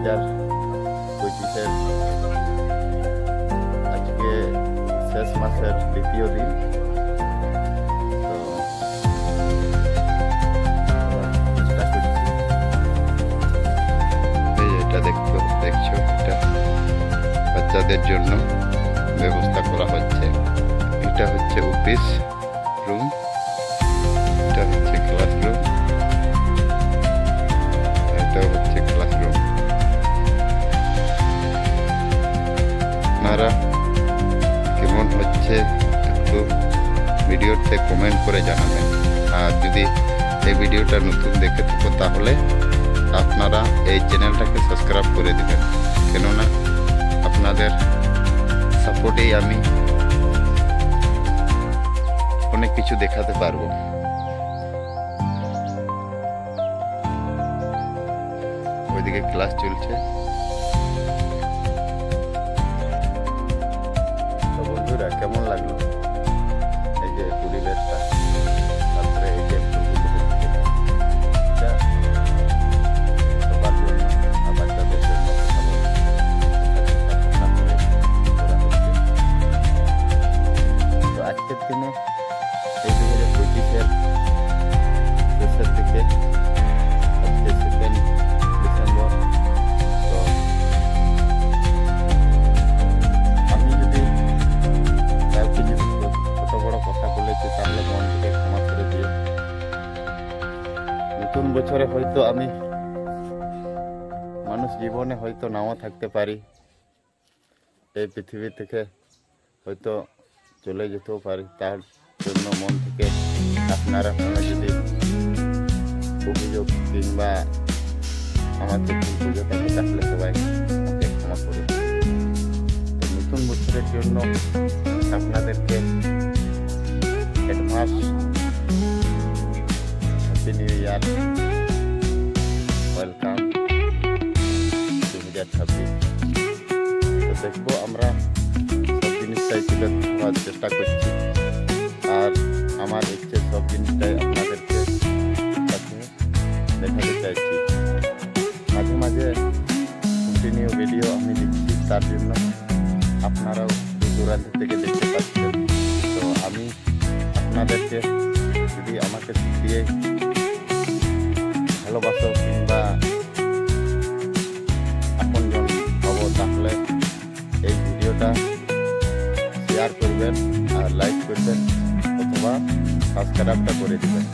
2025-এর আজকে শেষ মাসের দ্বিতীয় দিন। তো চেষ্টা করছি। এটা দেখছো এটা বাচ্চাদের জন্য ব্যবস্থা করা হচ্ছে। এটা হচ্ছে অফিস রুম, এটা হচ্ছে ক্লাসরুম, এটা হচ্ছে ক্লাসরুম। আপনারা কেমন হচ্ছে একটু ভিডিওতে কমেন্ট করে জানাবেন। আর যদি এই ভিডিওটা নতুন দেখে থাকো তাহলে আপনারা এই চ্যানেলটাকে সাবস্ক্রাইব করে দেবেন, কেননা আপনাদের সাপোর্টেই আমি অনেক কিছু দেখাতে পারবো। ওইদিকে ক্লাস চলছে। তো বন্ধুরা, কেমন লাগলো এই যে পরিবেশটা, তারপরে এই যে ফুলগুলো হচ্ছে, এটা সবার জন্য আর বাচ্চাদের জন্য তো আজকের দিনে এই 2025-এর শেষের দিকে আজকে 2 ডিসেম্বর। তো আমি যদি কাউকে যদি ছোট বড় কথা বলেছি তাহলে মন থেকে ক্ষমা করে দিয়ে, নতুন বছরে হয়তো আমি মানুষ জীবনে হয়তো নাও থাকতে পারি, এই পৃথিবী থেকে হয়তো চলে যেতেও পারি। তার জন্য মন থেকে আপনারা কোনো যদি অভিযোগ কিংবা আমাকে পুজো থাকে তাহলে সবাই আমাকে ক্ষমা করুন। নতুন বছরের জন্য আপনাদেরকে advance happy new year, welcome 2026। তো দেখবো আমরা সব জিনিসটাই তুলে ধরার চেষ্টা করছি, আর আমার ইচ্ছে সব জিনিসটাই আপনাদেরকে কাছে দেখাতে চাইছি। মাঝে মাঝে কন্টিনিউ ভিডিও আমি দিচ্ছি, তার জন্য আপনারাও দূরান্ত থেকে দেখতে পাচ্ছেন। তো আমি আপনাদেরকে যদি আমাকে শিখিয়ে ভালোবাসো কিংবা আপনজন হব, তাহলে এই ভিডিওটা শেয়ার করবেন আর লাইক করবেন অথবা সাবস্ক্রাইবটা করে দেবেন।